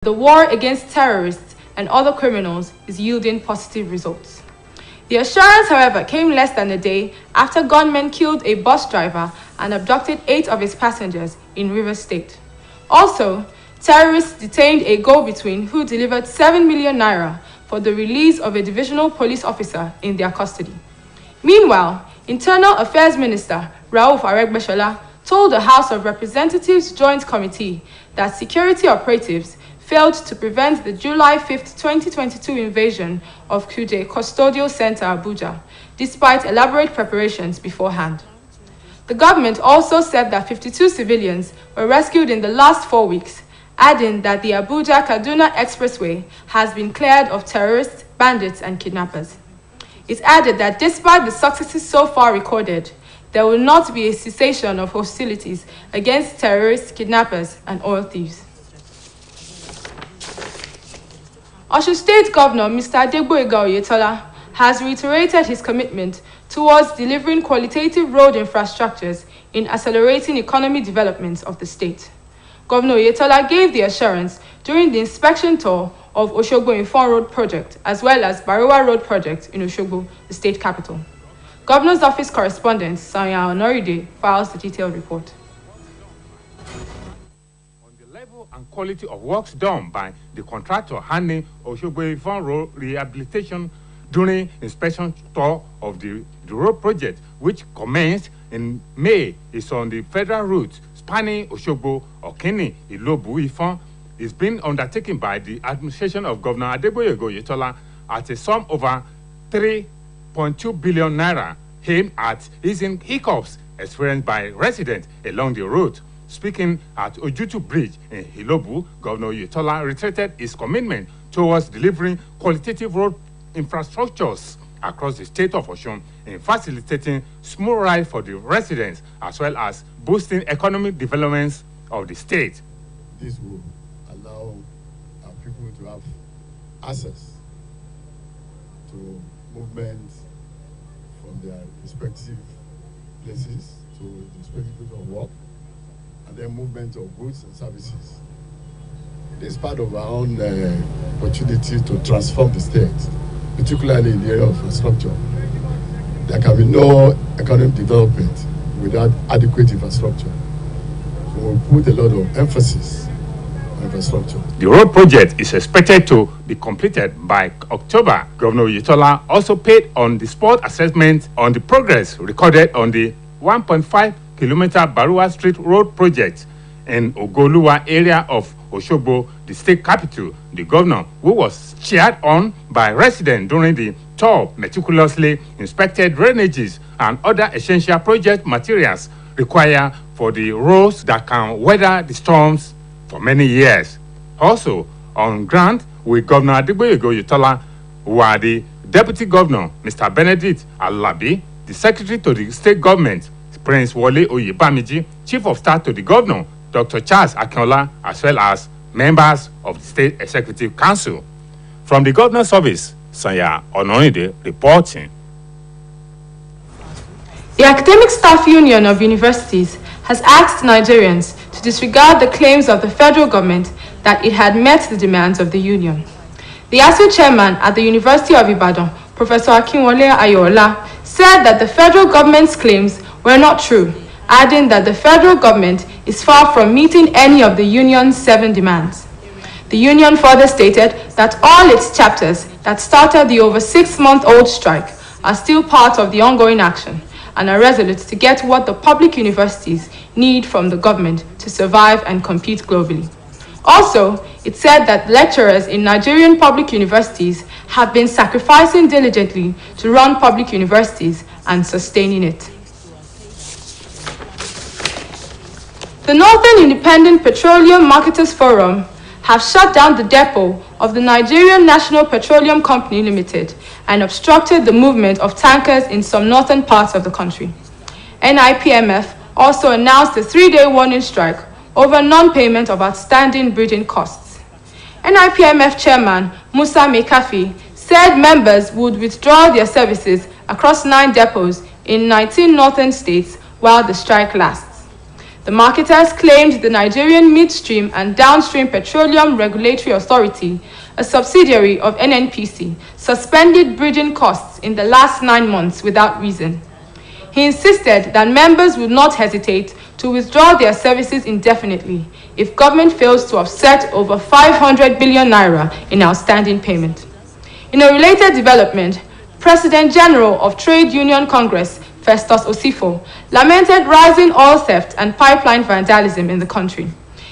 The war against terrorists and other criminals is yielding positive results. The assurance, however, came less than a day after gunmen killed a bus driver and abducted 8 of his passengers in Rivers State. Also, terrorists detained a go-between who delivered 7 million naira for the release of a divisional police officer in their custody. Meanwhile, Internal Affairs Minister Rauf Aregbesola told the House of Representatives Joint Committee that security operatives failed to prevent the July 5, 2022 invasion of Kuje Custodial Center, Abuja, despite elaborate preparations beforehand. The government also said that 52 civilians were rescued in the last 4 weeks, adding that the Abuja-Kaduna Expressway has been cleared of terrorists, bandits, and kidnappers. It added that despite the successes so far recorded, there will not be a cessation of hostilities against terrorists, kidnappers, and oil thieves. Osun State Governor Mr. Adegboyega Oyetola has reiterated his commitment towards delivering qualitative road infrastructures in accelerating economic development of the state. Governor Oyetola gave the assurance during the inspection tour of Osogbo Ifon Road Project as well as Bariwa Road Project in Osogbo, the state capital. Governor's Office correspondent Sanya Onoride files the detailed report. And quality of works done by the contractor handling Osogbo Ifon Road rehabilitation during inspection tour of the road project, which commenced in May, is on the federal route spanning Osogbo, Okini, Ilobu, Ifon, is being undertaken by the administration of Governor Adegboyega Oyetola at a sum over 3.2 billion naira, aimed at easing hiccups experienced by residents along the road. Speaking at Ojutu Bridge in Ilobu, Governor Oyetola reiterated his commitment towards delivering qualitative road infrastructures across the state of Osun in facilitating smooth ride for the residents as well as boosting economic developments of the state. This will allow our people to have access to movement from their respective places to the respective places of work, and then movement of goods and services. It is part of our own opportunity to transform the state, particularly in the area of infrastructure. There can be no economic development without adequate infrastructure. So we put a lot of emphasis on infrastructure. The road project is expected to be completed by October. Governor Oyetola also paid on the spot assessment on the progress recorded on the 1.5-kilometer Barua Street Road project in Ogoluwa area of Osogbo, the state capital. The governor, who was cheered on by residents during the tour, meticulously inspected drainages and other essential project materials required for the roads that can weather the storms for many years. Also on ground with Governor Adegboyega Oyetola were the Deputy Governor, Mr. Benedict Alabi, the Secretary to the State Government, Prince Wole Oyebamiji, Chief of Staff to the Governor, Dr. Charles Akinola, as well as members of the State Executive Council. From the Governor's Office, Sanya Onoride reporting. The Academic Staff Union of Universities has asked Nigerians to disregard the claims of the federal government that it had met the demands of the union. The ASU chairman at the University of Ibadan, Professor Akinwole Ayola, said that the federal government's claims were not true, adding that the federal government is far from meeting any of the union's 7 demands. The union further stated that all its chapters that started the over 6-month-old strike are still part of the ongoing action and are resolute to get what the public universities need from the government to survive and compete globally. Also, it said that lecturers in Nigerian public universities have been sacrificing diligently to run public universities and sustaining it. The Northern Independent Petroleum Marketers Forum have shut down the depot of the Nigerian National Petroleum Company Limited and obstructed the movement of tankers in some northern parts of the country. NIPMF also announced a 3-day warning strike over non-payment of outstanding bridging costs. NIPMF Chairman Musa Mekafi said members would withdraw their services across 9 depots in 19 northern states while the strike lasts. The marketers claimed the Nigerian Midstream and Downstream Petroleum Regulatory Authority, a subsidiary of NNPC, suspended bridging costs in the last 9 months without reason. He insisted that members would not hesitate to withdraw their services indefinitely if government fails to offset over 500 billion naira in outstanding payment. In a related development, President General of Trade Union Congress, Festus Osifo, lamented rising oil theft and pipeline vandalism in the country.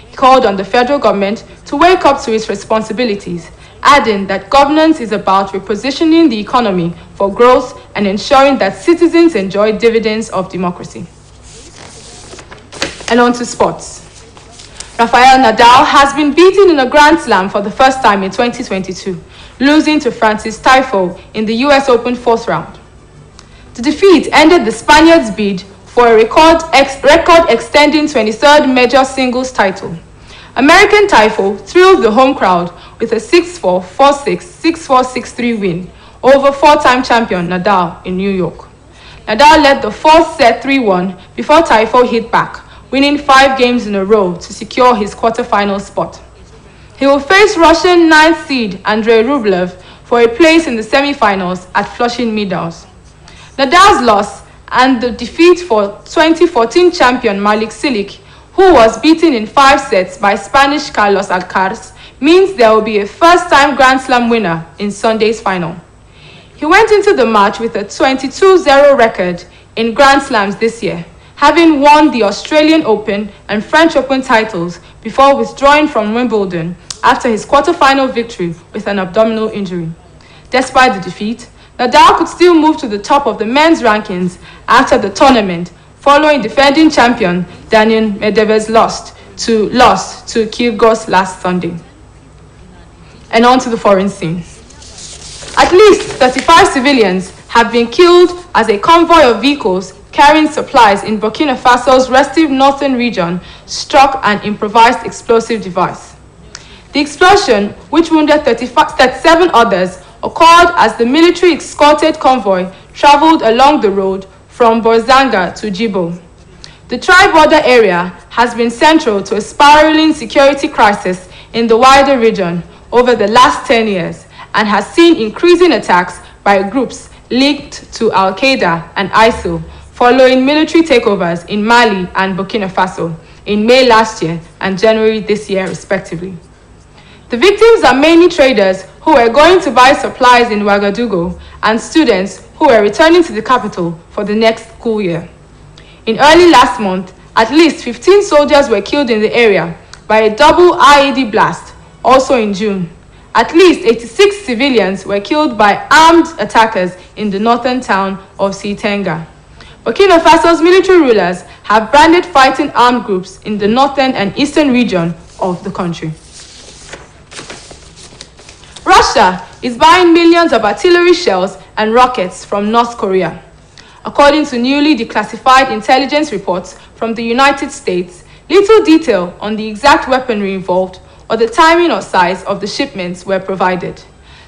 He called on the federal government to wake up to its responsibilities, adding that governance is about repositioning the economy for growth and ensuring that citizens enjoy dividends of democracy. And on to sports. Rafael Nadal has been beaten in a Grand Slam for the first time in 2022, losing to Francis Tiafoe in the US Open 4th round. The defeat ended the Spaniard's bid for a record-extending 23rd major singles title. American Tiafoe thrilled the home crowd with a 6-4, 4-6, 6-4, 6-3 win over four-time champion Nadal in New York. Nadal led the fourth set 3-1 before Tiafoe hit back, winning 5 games in a row to secure his quarterfinal spot. He will face Russian 9th seed Andrei Rublev for a place in the semi-finals at Flushing Meadows. Nadal's loss and the defeat for 2014 champion Malik Silic, who was beaten in 5 sets by Spanish Carlos Alcaraz, means there will be a first-time Grand Slam winner in Sunday's final. He went into the match with a 22-0 record in Grand Slams this year, having won the Australian Open and French Open titles before withdrawing from Wimbledon after his quarter-final victory with an abdominal injury. Despite the defeat, Nadal could still move to the top of the men's rankings after the tournament, following defending champion Daniil Medvedev's loss to Kyrgios last Sunday. And on to the foreign scene. At least 35 civilians have been killed as a convoy of vehicles carrying supplies in Burkina Faso's restive northern region struck an improvised explosive device. The explosion, which wounded 37 others, occurred as the military-escorted convoy traveled along the road from Borzanga to Djibo. The tri-border area has been central to a spiraling security crisis in the wider region over the last 10 years and has seen increasing attacks by groups linked to Al-Qaeda and ISIL following military takeovers in Mali and Burkina Faso in May last year and January this year, respectively. The victims are mainly traders who were going to buy supplies in Ouagadougou and students who were returning to the capital for the next school year. In early last month, at least 15 soldiers were killed in the area by a double IED blast. Also in June, at least 86 civilians were killed by armed attackers in the northern town of Sitenga. Burkina Faso's military rulers have branded fighting armed groups in the northern and eastern region of the country. Russia is buying millions of artillery shells and rockets from North Korea. According to newly declassified intelligence reports from the United States, little detail on the exact weaponry involved or the timing or size of the shipments were provided.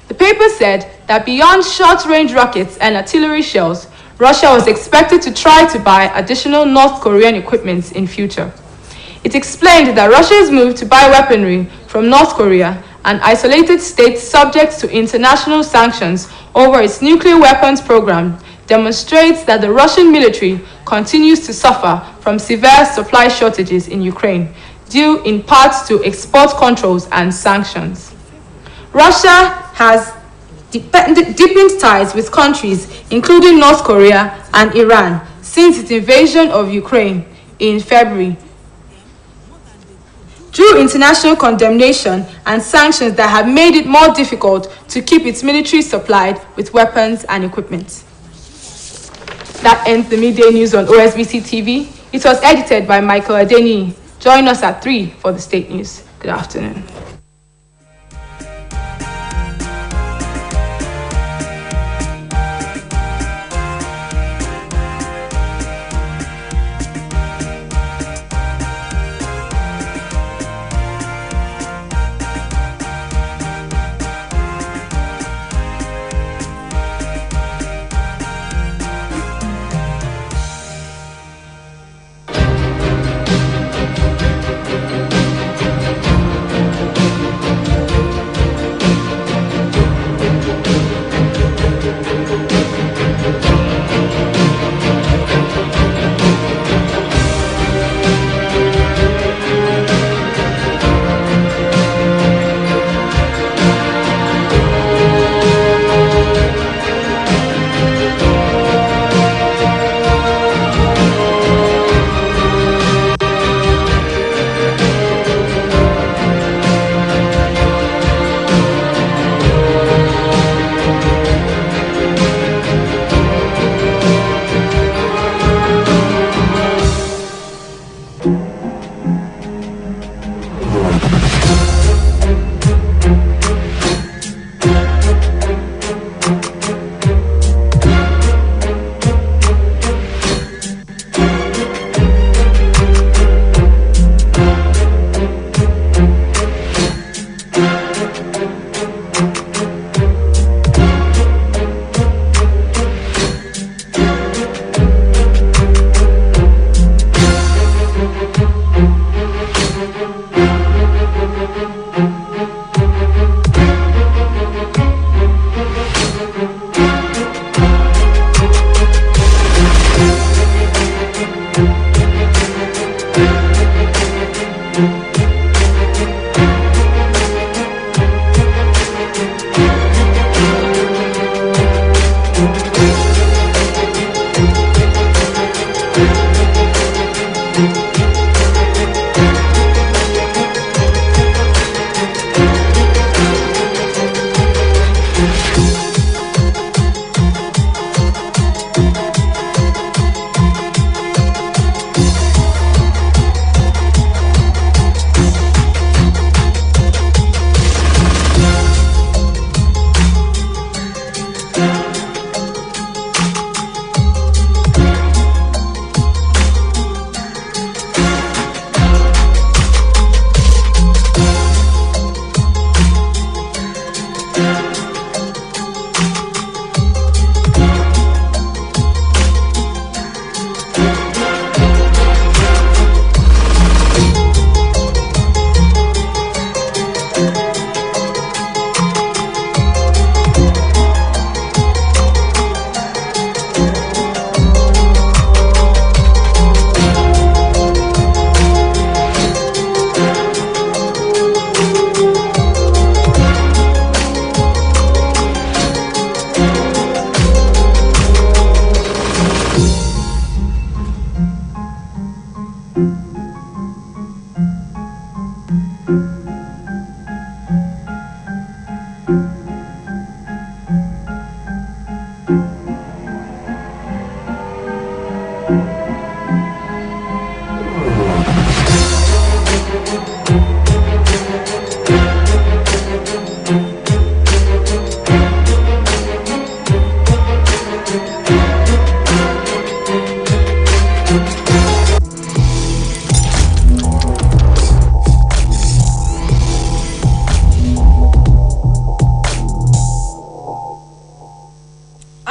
The paper said that beyond short-range rockets and artillery shells, Russia was expected to try to buy additional North Korean equipment in future. It explained that Russia's move to buy weaponry from North Korea, an isolated state subject to international sanctions over its nuclear weapons program, demonstrates that the Russian military continues to suffer from severe supply shortages in Ukraine, due in part to export controls and sanctions. Russia has deepened ties with countries including North Korea and Iran since its invasion of Ukraine in February, through international condemnation and sanctions that have made it more difficult to keep its military supplied with weapons and equipment. That ends the midday news on OSBC TV. It was edited by Michael Adeni. Join us at 3 for the state news. Good afternoon.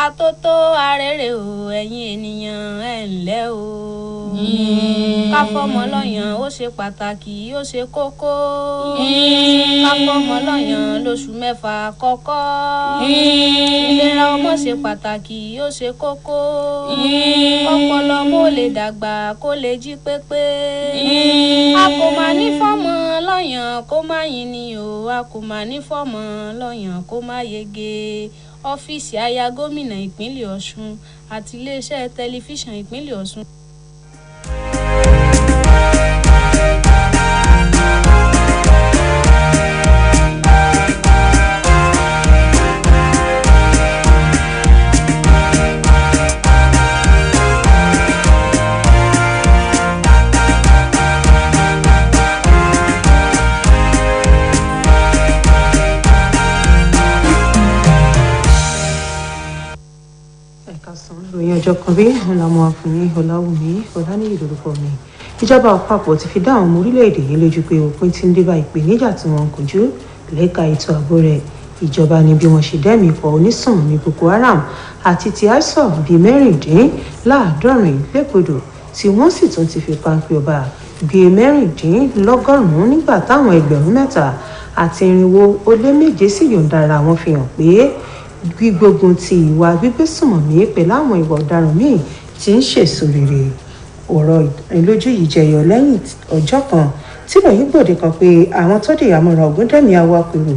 Atótó arére o ẹ̀yin ènìyàn ẹ ǹlẹ́ o. Ká fọ́mọ lọ́yàn ó ṣe pàtàkì ó ṣe kókó. Ká fọ́mọ lọ́yàn lóṣù mẹ́fà àkọ́kọ́. Ìlera ọmọ ṣe pàtàkì ó ṣe kókó. Ọpọlọ ọmọ ó lè dàgbà kó lè jí pépé. A kò máa ní fọ́mọ lọ́yàn kó má yin ni o. A kò máa ní fọ́mọ lọ́yàn kó má yege. Ọ́fíìsì aya gómìnà ìpínlẹ̀ Ọ̀ṣun àti iléeṣẹ́ tẹlifíṣàn ìpínlẹ̀ Ọ̀ṣun. Ìròyìn ọjọ́ kan rí ọ̀làmọ́ àfúnni ọ̀làwùmí ọ̀làníyì lórúkọ mi. Ìjọba àpapọ̀ ti fi dá àwọn ọmọ orílẹ̀-èdè yìí lójú pé òpin ti ń dé bá ìpèníjà tí wọ́n ń kojú lẹ́ka ètò ààbò rẹ̀. Ìjọba ní bí wọ́n ṣe dẹ́mi ikọ̀ onísùnmọ̀mí Boko Haram àti ti ISWAP bíi 76 lẹ́kọ̀ọ́dọ̀ tí wọ́n sì tún ti fi páńpẹ́ ọba bíi 16 nígbà táwọn 3,000 àti 407 sì yọ̀ǹda ara wọn fi hàn pé gbígbógun ti ìwà gbígbésùnmọ̀mí pẹ̀lú àwọn ìwà ọ̀daràn míì tí ń ṣèso rere. Ọ̀rọ̀ ìlójú yìí jẹyọ lẹ́yìn ọjọ́ kan tí ìròyìn gbòde kan pé àwọn tó dé àmọ̀ràn Ògúndẹ̀mí awakùrù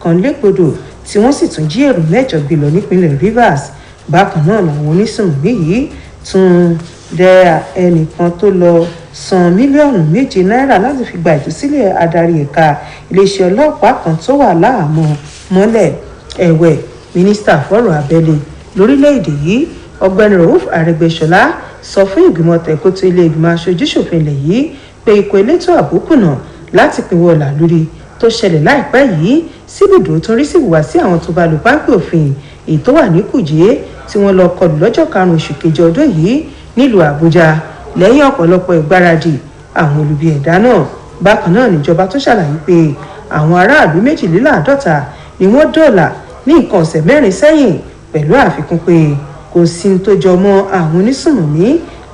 kan légbodò tí wọ́n sì tún jí èrò 8 gbé lọ nípínlẹ̀ Rivers. Bákan náà làwọn onísùnmọ̀mí yìí tún dẹ ẹnìkan tó lọ san mílíọ̀nù 7 náírà láti fi gba ìtúsílẹ̀ adarí ẹ̀ka iléeṣẹ́ ọlọ́pàá kan tó wà láhàámọ́ mọ́lẹ̀. Ẹ̀wẹ̀ mínísítà fọ́rọ̀ abẹ́lé lórílẹ̀‐èdè yìí ọ̀gbẹ́ni Rauf Arẹ́gbẹ́ṣọlá sọ fún ìgbìmọ̀ tẹ̀kótó ilé ìgbìmọ̀ aṣojú-ṣòfin ilẹ̀ yìí pé ikọ̀ elétò ààbò kùnà láti pinwọ́ ọ̀là lórí tó ṣẹlẹ̀ láìpẹ́ yìí síbùdó tó ń rí sí ìhùwàsí àwọn tó bá lù páńpẹ́ òfin èyí tó wà ní Kùjé tí wọ́n lọ kọlù lọ́jọ́ 5 oṣù kejì ọdún yìí nílùú Àbújá lẹ́yìn ọ̀pọ̀lọpọ̀ ìgbáradì àwọn olubi ẹ̀dá náà. Bákan náà níjọba tó ṣàlàyé pé àwọn aráàlú 52 ni wọ́n dóòlà ní nǹkan ọ̀sẹ̀ 4 sẹ́yìn pẹ̀lú àfikún pé kò sí tó jọ mọ́ àwọn onísùnmọ̀mí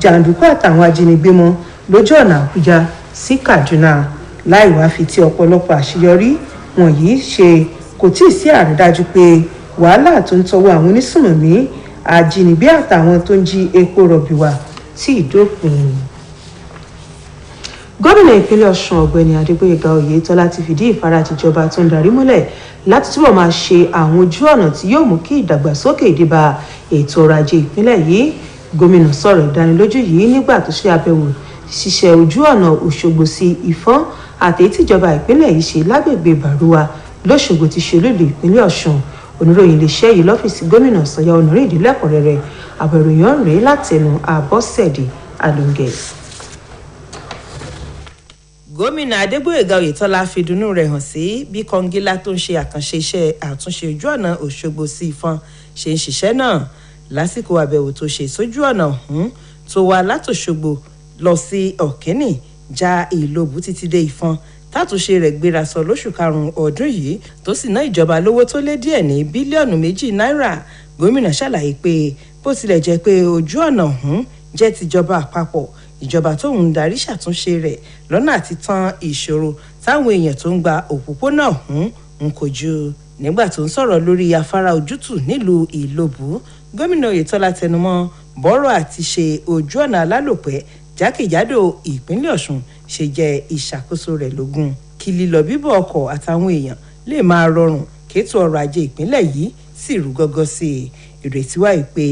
jàǹdùkú àtàwọn ajínigbé mọ́ lójú ọ̀nà Àbújá sí Kaduna. Láì wá fi ti ọ̀pọ̀lọpọ̀ àṣeyọrí wọ̀nyí ṣe kò tí ì sí àrídájú pé wàhálà tó ń tọwọ́ àwọn onísùnmọ̀mí ajínigbé àtàwọn tó ń jí epo rọ̀bì wà tí ì dópin. Gómìnà ìpínlẹ̀ Ọ̀ṣun ọ̀gbẹ́ni Adégbóyèga Oyètọ́lá ti fìdí ìfaratìjọba tó ń darí múlẹ̀ láti túbọ̀ máa ṣe àwọn ojú ọ̀nà tí yóò mú kí ìdàgbàsókè dé bá ètò ọrọ̀ ajé ìpínlẹ̀ yìí. Gómìnà sọ̀rọ̀ ìdánilójú yìí nígbà tó ṣe àbẹ̀wò ṣiṣẹ́ ojú ọ̀nà Òṣogbo sí Ìfọ́n àti tíjọba ìpínlẹ̀ yìí ṣe lágbègbè Bàrúwà lóṣogbo ti ṣe olúìlú ìpínlẹ̀ Ọ̀ṣun. Oníròyìn iléeṣẹ́ yìí lọ́fíìsì gómìnà Sọ̀yà Ọ̀nàrìndé lẹ́kùnrẹ́rẹ́ àbẹ̀ròyìn rèé látẹnu Àbọ́sẹ̀dé Alóńgẹ̀. Gómìnà Adégbóyèga Oyètọ́lá fi ìdùnnú rẹ̀ hàn sí bí kọngílá tó ń ṣe àkànṣe iṣẹ́ àtúnṣe ojú ọ̀nà Òṣogbo sí Ìfọ́n ṣe ń ṣiṣẹ́ náà lásìkò àbẹ̀wò tó ṣe sójú ọ̀nà ọ̀hún tó wá látòṣogbo lọ sí Ọ̀kínì já Ìlóbù títí dé Ìfọ́n tátúnṣe rẹ̀ gbéra sọ lóṣù karùn-ún ọdún yìí tó sì ná ìjọba lówó tó lé díẹ̀ ní bílíọ̀nù 2 náírà. Gómìnà ṣàlàyé pé bó tilẹ̀ jẹ́ pé ojú ọ̀nà ọ̀hún jẹ́ tìjọba àpapọ̀ ìjọba tóun darí ṣàtúnṣe rẹ̀ lọ́nà àti tán ìṣòro táwọn èèyàn tó ń gba òpópónà ọ̀hún ń kojú. Nígbà tó ń sọ̀rọ̀ lórí afárá ojútùú nílùú Ìlóbù, gómìnà Oyètọ́lá tẹnumọ́ bọ́rọ̀ àti ṣe ojú ọ̀nà alálòpẹ́ jákèjádò ìpínlẹ̀ Ọ̀ṣun ṣe jẹ́ ìṣàkóso rẹ̀ lógún kí lílọ bíbọ̀ ọkọ̀ àtàwọn èèyàn lè máa rọrùn kétò ọrọ̀ ajé ìpínlẹ̀ yìí sì rú gọ́gọ́ sí i. Ìrètí wà pé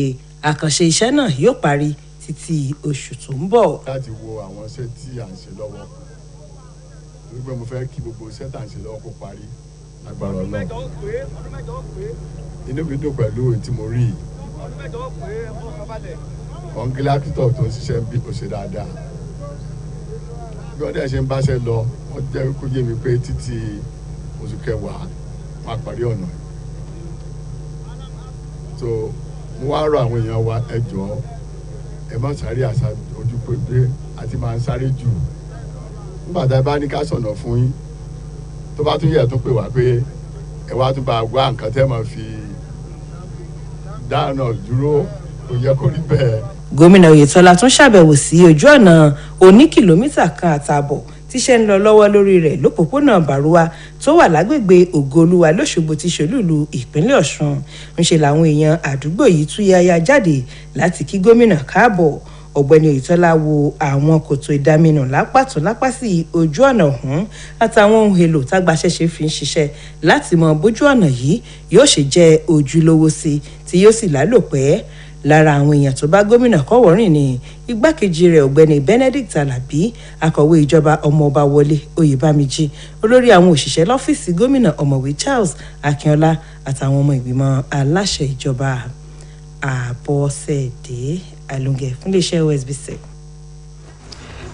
àkànṣe iṣẹ́ náà yóò parí títí oṣù tó ń bọ̀. láti wo àwọn iṣẹ́ tí à ń ṣe lọ́wọ́ torí pé mo fẹ́ kí gbogbo iṣẹ́ tá à ń ṣe lọ́wọ́ kó parí agbára Ọlọ́run. inú mi dùn pẹ̀lú ohun tí mo rí yìí. kọ́ńgílákítọ̀ tó ń ṣiṣẹ́ bí kò ṣe dáadáa. bí wọ́n dẹ̀ ṣe ń báṣẹ́ lọ wọ́n jẹ́ kó yé mi pé títí oṣù kẹwàá máa parí ọ̀nà yìí. so mo wá rọ àwọn èèyàn wa ẹ jọ̀ọ́ ẹ má sáré àṣà ojú pépé àti máa ń sáré jù nígbà tá a bá ní ká sọ̀nà fún yín tó bá tún yẹ tó pè wá pé ẹ wá tún bá wá nǹkan tẹ́ máa fi dáná dúró kò yẹ kó rí bẹ́ẹ̀. gómìnà oyetola tún ṣàbẹ̀wò sí ojú ọ̀nà oní kìlómítà kan àtààbọ̀ tíṣẹ́ ń lọ lọ́wọ́ lórí rẹ̀ lópòpónà bàrúwá tó wà lágbègbè ògoolúwa lọ́ṣogbo tí ṣolúùlú ìpínlẹ̀ ọ̀ṣun. ńṣe làwọn èèyàn àdúgbò yìí tú yáyá jáde láti kí gómìnà káàbọ̀. ọ̀gbẹ́ni oyetola wo àwọn kòtò ìdaminù lápàtó lápásí ojú ọ̀nà ọ̀hún àtàwọn ohun èlò tágbàṣẹ́ṣe fi ń ṣiṣẹ́ láti mọ bójú ọ̀nà yìí yóò ṣe jẹ́ ojúlówó sí tí yóò sì lálòpẹ́. lára àwọn èèyàn tó bá gómìnà kọ́wọ́rìn ní igbákejì rẹ̀ ọ̀gbẹ́ni benedict alabi akọ̀wé ìjọba ọmọọba wọlé oyèbámíjì olórí àwọn òṣìṣẹ́ lọ́fíìsì gómìnà ọ̀mọ̀wé charles akínọlá àtàwọn ọmọ ìgbìmọ̀ aláṣẹ ìjọba. àbọ̀sẹ̀dé àlùngẹ̀ fún iléeṣẹ́ OSBC.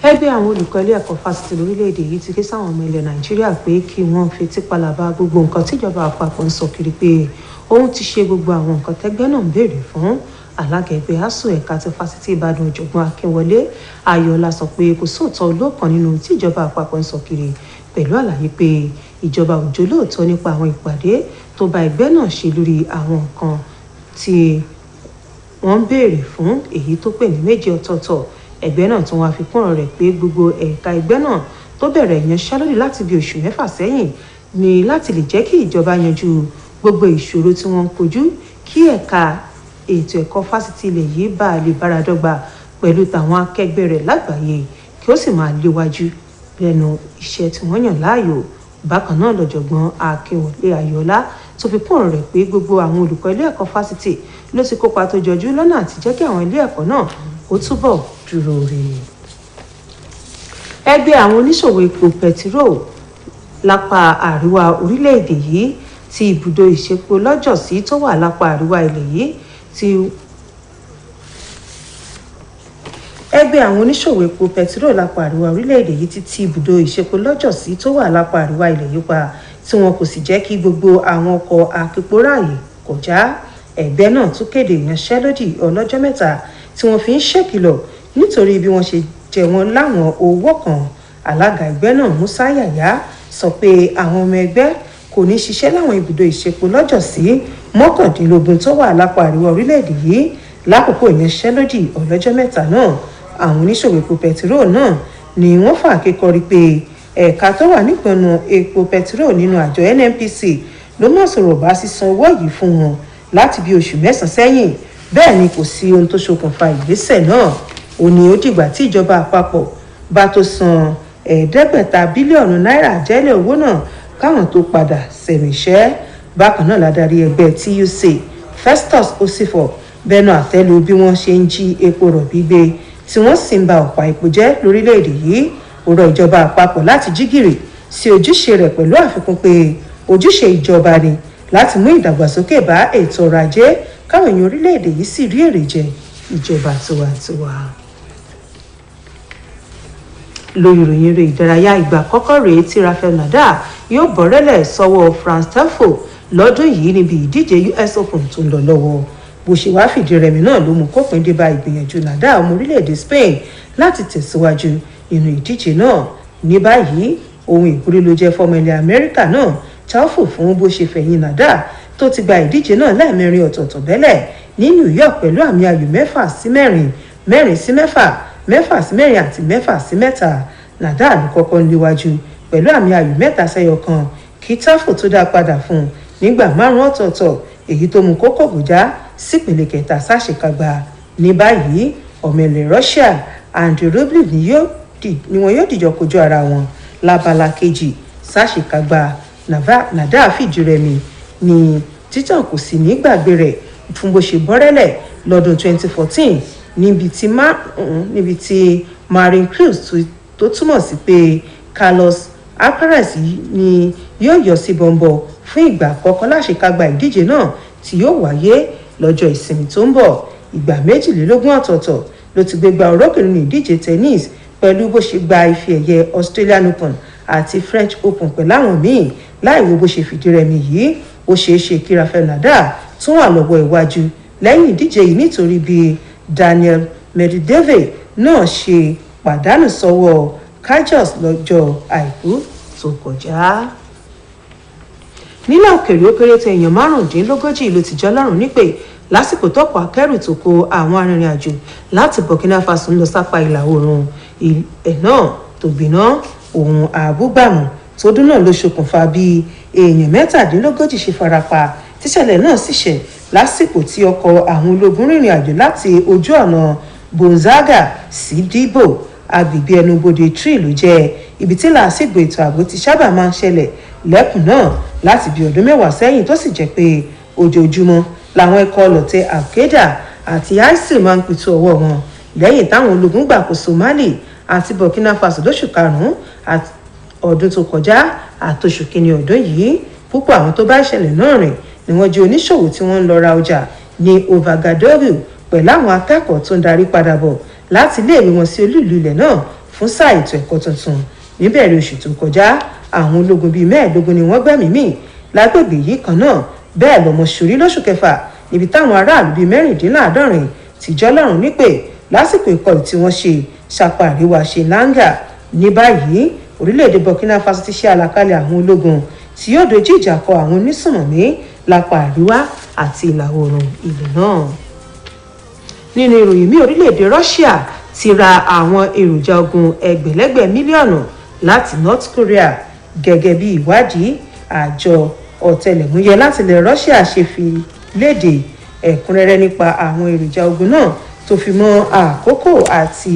ẹgbẹ́ àwọn olùkọ́ ilé ẹ̀kọ́ fásitì lórílẹ̀‐èdè yìí ti ké sáwọn ọmọ ilẹ̀ nàìjíríà pé kí wọ́n fetí palaba gbogbo nǹkan tíjọba àpapọ̀ ń sọ kiri pé òun ti ṣe gbogbo àwọn nǹkan tẹ́gbẹ́ náà ń béèrè fún. alága ẹgbẹ́ asuu ẹ̀ka ti fásitì ìbàdàn ọ̀jọ̀gbọ́n akínwọlé ayọ̀ọ́lá sọ pé kò sóòótọ́ olóòkan nínú tíjọba àpapọ̀ ń sọ kiri pẹ̀lú àlàyé pé ìjọba ò jólóòtọ́ nípa àwọn ìpàdé tó bá ẹgbẹ́ náà ṣe lórí àwọn nǹkan tí wọ́n ń béèrè fún èyí tó pè ní méjì ọ̀tọ̀ọ̀tọ̀. ẹgbẹ́ náà tún wá fi kún ọ̀rọ̀ rẹ̀ pé gbogbo ẹ̀ka ẹgbẹ́ náà tó bẹ̀rẹ̀ ìyanṣẹ́lódì láti bí oṣù 6 sẹ́yìn ni láti lè jẹ́ kí ìjọba yanjú gbogbo ìṣòro tí wọ́n ń kojú kí ẹ̀ka ètò ẹ̀kọ́ fásitì ilẹ̀ yìí bá lè bára dọ́gba pẹ̀lú tàwọn akẹgbẹ́ rẹ̀ lágbàáyé kí ó sì máa léwájú lẹ́nu iṣẹ́ tí wọ́n yàn láàyò. bákan náà lọ́jọ̀gbọ́n akínwọlé ayọ̀ọ́lá tó fi kún ọ̀rọ̀ rẹ̀ pé gbogbo àwọn olùkọ́ ilé ẹ̀kọ́ fásitì ló ti kópa tó jọjú lọ́nà àti jẹ́ kí àwọn ilé ẹ̀kọ́ náà ó túbọ̀ dúró re. ẹgbẹ́ àwọn oníṣòwò epo pẹtiró lápá àríwá orílẹ̀-èdè yìí ti ibùdó ìṣepo lọ́jọ́sí tó wà lápá àríwá ilẹ̀ yìí ti ẹgbẹ́ àwọn oníṣòwò epo pẹtiró lápá àríwá orílẹ̀-èdè yìí ti ibùdó ìṣepo lọ́jọ́sí tó wà lápá àríwá ilẹ̀ yìí pa tí wọn kò sì jẹ́ kí gbogbo àwọn ọkọ̀ akẹ́pọ̀ ráàyè kọjá. ẹgbẹ́ náà tún kéde ìyanṣẹ́lódì ọlọ́jọ́ mẹ́ta tí wọ́n fi ń ṣèkìlọ̀ nítorí bí wọ́n ṣe jẹ wọ́n láwọn owó kan. alága ẹgbẹ́ náà musa yaya sọ pé àwọn ọmọ ẹgbẹ́ kò ní ṣiṣẹ́ láwọn ibùdó ìṣepo lọ́jọ́sí 19 tó wà lápá àríwá orílẹ̀-èdè yìí lákòókò ìyanṣẹ́lódì ọlọ́jọ́ mẹ́ta náà. àwọn oníṣòwò epo pẹtiró náà ni wọ́n fà kékọrí pé ẹ̀ka tó wà nípinnu epo pẹtiró nínú àjọ nnpc ló má sọ̀rọ̀ bá sísan owó yìí fún wọn láti bí oṣù 9 sẹ́yìn. bẹ́ẹ̀ ni kò sí ohun tó ṣokùnfà ìgbésẹ̀ náà. ó ní ó dìgbà tí ìjọba àpapọ̀ bá tó san 500 bílíọ̀nù náírà jẹ́lẹ̀ owó náà káwọn tó padà sẹ̀mí iṣẹ́. bákan náà ládarí ẹgbẹ́ tuc festus osifo bẹnu àtẹ́lu bí wọ́n ṣe ń jí epo rọ̀bì gbé tí wọ́n sì ń ba ọ̀pá epo jẹ́ lórílẹ̀‐èdè yìí. ó rọ ìjọba àpapọ̀ láti jí gìrì sí ojúṣe rẹ̀ pẹ̀lú àfikún pé ojúṣe ìjọba ni láti mú ìdàgbàsókè bá ètò ọrọ̀ ajé káwọn èèyàn orílẹ̀-èdè yìí sì rí èrè jẹ ìjọba tiwantiwa. lórí ìròyìn eré ìdárayá ìgbà àkọ́kọ́ rèé tí rafael nadal yóò bọ̀rẹ́lẹ̀ sọ́wọ́ france tefo lọ́dún yìí níbi ìdíje us open tó ń lọ lọ́wọ́. bó ṣe wáá fìdí rẹmi náà ló mú kópin dé bá ìgbìyànjú nadal ọmọ orílẹ̀-èdè spain láti tẹ̀síwájú nínú ìdíje náà. ní báyìí ohun ìwúrí ló jẹ́ fọmọ ilẹ̀ amẹ́ríkà náà tefo fún bó ṣe fẹ̀yìn nadal tó ti gba ìdíje náà lẹ́ẹ̀mẹrin ọ̀tọ̀ọ̀tọ̀ bẹ́lẹ̀ ní new york pẹ̀lú àmì ayò 6-4 4-6 6-4 àti 6-3. nadal ló kọ́kọ́ ń léwájú pẹ̀lú àmì ayò 3-1 kí tefo tó dá padà fún un nígbà 5 ọ̀tọ̀ọ̀tọ̀ èyí tó mú kókó gòjá sípele kẹta sáṣekágbá. ní báyìí ọmọ ilẹ̀ russia andrew rublev ni wọn yóò dìjọ kojú ara wọn lábala kejì sáṣekágbá. nadal fìdí rẹmi ní títàn kò sì ní gbàgbé rẹ̀ fún bó ṣe bọ́rẹ́lẹ̀ lọ́dún 2014 níbi tí marin cruz tó túmọ̀ sí pé carlos alcaraz ni yóò yọ sí bọ́ńbọ́ fún ìgbà àkọ́kọ́ láṣekágbá ìdíje náà tí yóò wáyé lọ́jọ́ ìsinmi tó ń bọ̀. ìgbà 22 ọ̀tọ̀ọ̀tọ̀ ló ti gbégbá orókè nínú ìdíje tennis pẹ̀lú bó ṣe gba ife ẹ̀yẹ australian open àti french open pẹ̀lú àwọn míì láìwo bó ṣe fìdí rẹmi yìí. ó ṣeé ṣe kí rafael nadal tún wà lọ́wọ́ iwájú lẹ́yìn ìdíje yìí nítorí bí daniel medvedev náà ṣe pàdánù sọ́wọ́ kyrgios lọ́jọ́ àìkú tó kọjá. nílẹ̀ òkèèrè ó kéré tó èèyàn 15 ló ti jọ́ lọ́rùn nípè lásìkò tọ́pọ̀ akẹ́rù tó kó àwọn arìnrìn-àjò láti Burkina Faso ń lọ sápá ìlà oòrùn ilẹ̀ náà tó gbiná. Ohun àbúgbàmù tó dún náà ló ṣokùnfà bí èèyàn 37 ṣe farapa tíṣẹ̀lẹ̀ náà sì ṣẹ̀ lásìkò tí ọkọ̀ àwọn ológun rìnrìn àjò láti ojú ọ̀nà Bonzaga sí Dìbò agbègbè ẹnubodè Tree ló jẹ́ ibi tí làásìgbò ètò ààbò ti sábà máa ń ṣẹlẹ̀ lẹ́kùn náà láti bí ọdún 10 sẹ́yìn tó sì jẹ́ pé ojoojúmọ́ làwọn ikọ̀ ọlọ̀tẹ̀ Al-Qaeda àti ISIL máa ń pitú ọwọ́ wọn lẹ́yìn táwọn ológun gbàkóso Mali àti Burkina Faso lóṣù karùn-ún ọdún tó kọjá àtòṣù kìíní ọdún yìí. Púpọ̀ àwọn tó bá ìṣẹ̀lẹ̀ náà rìn ni wọ́n jẹ́ oníṣòwò tí wọ́n ń lọ ra ọjà ní Ouagadougou pẹ̀lú àwọn akẹ́kọ̀ọ́ tó ń darí padà bọ̀ láti iléèwé wọn sí olú ìlú ilẹ̀ náà fún sáà ètò ẹ̀kọ́ tuntun. Níbẹ̀rẹ̀ oṣù tó kọjá àwọn ológun bíi 15 ni wọ́n gbẹ̀mí mì lágbègbè yìí kan náà. Bẹ́ẹ̀ lọ́mọ ṣorí lóṣù kẹfà níbi táwọn aráàlú bíi 76 ti jọlọ́run nípè lásìkò ìkọlù tí wọ́n ṣe sápá àríwá ṣe láńgà. Ní báyìí orílẹ̀-èdè Burkina Faso ti ṣe àlàkalẹ̀ àwọn ológun tí yóò dojú ìjà kọ àwọn onísùnmọ̀mí lápá àríwá àti ìlà oòrùn ilẹ̀ náà. Nínú ìròyìn mi, orílẹ̀-èdè Russia ti ra àwọn èròjà ogun ẹgbẹ̀lẹ́gbẹ̀ mílíọ̀nù láti North Korea gẹ́gẹ́ bí ìwádìí àjọ ọ̀tẹlẹ̀múyẹ́ láti ilẹ̀ Russia ṣe fi léde ẹ̀kúnrẹ́rẹ́ nípa àwọn èròjà ogun náà tó fi mọ́ àkókò àti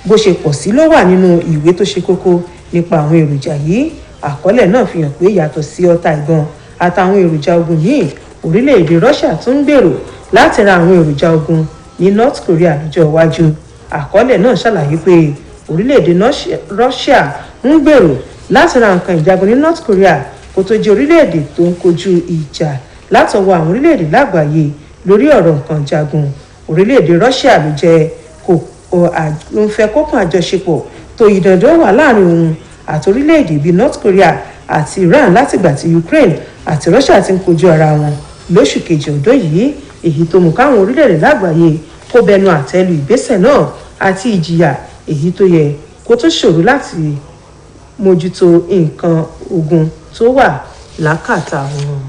bó ṣe pọ̀ sí ló wà nínú ìwé tó ṣe kókó nípa àwọn èròjà yìí. Àkọọ́lẹ̀ náà fi hàn pé yàtọ̀ sí ọta ìbọn àtàwọn èròjà ogun míì, orílẹ̀-èdè Russia tún ń gbèrò láti ra àwọn èròjà ogun ní North Korea lọ́jọ́ iwájú. Àkọọ́lẹ̀ náà ṣàlàyé pé orílẹ̀-èdè Russia ń gbèrò láti ra nǹkan ìjagun ní North Korea kó tó jẹ́ orílẹ̀-èdè tó ń kojú ìjà látọwọ́ àwọn orílẹ̀-èdè lágbàáyé lórí ọ̀rọ̀ nǹkan ìjagun. Orílẹ̀-èdè Russia ló ń fẹ́ kókàn àjọṣepọ̀ tó yí dandan wà láàrin òun àti orílẹ̀-èdè bíi North Korea àti Iran látìgbà tí Ukraine àti Russia ti ń kojú ara wọn lóṣù kejì ọdún yìí, èyí tó mú káwọn orílẹ̀-èdè lágbàáyé kó bẹnu àtẹ́lu ìgbésẹ̀ náà àti ìjìyà èyí tó yẹ kó tó ṣòro láti mójútó nǹkan ogun tó wà lákàtà wọn.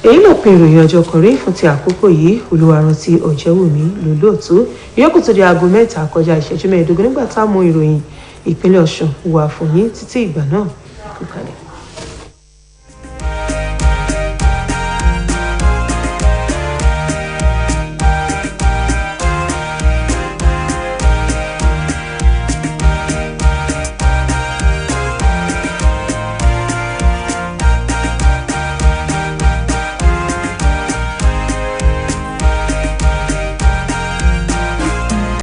Èyí ló pin ìròyìn ọjọ́ kan rí fún ti àkókò yìí. Olúwarántí Ọ̀jẹ́wùmí lólóòtú. Ìyókù tó di aago 7 kọjá ìṣẹ́jú 15 nígbà tá a mú ìròyìn ìpínlẹ̀ Ọ̀ṣun wà fún yín títí ìgbà náà. Kú kalẹ̀.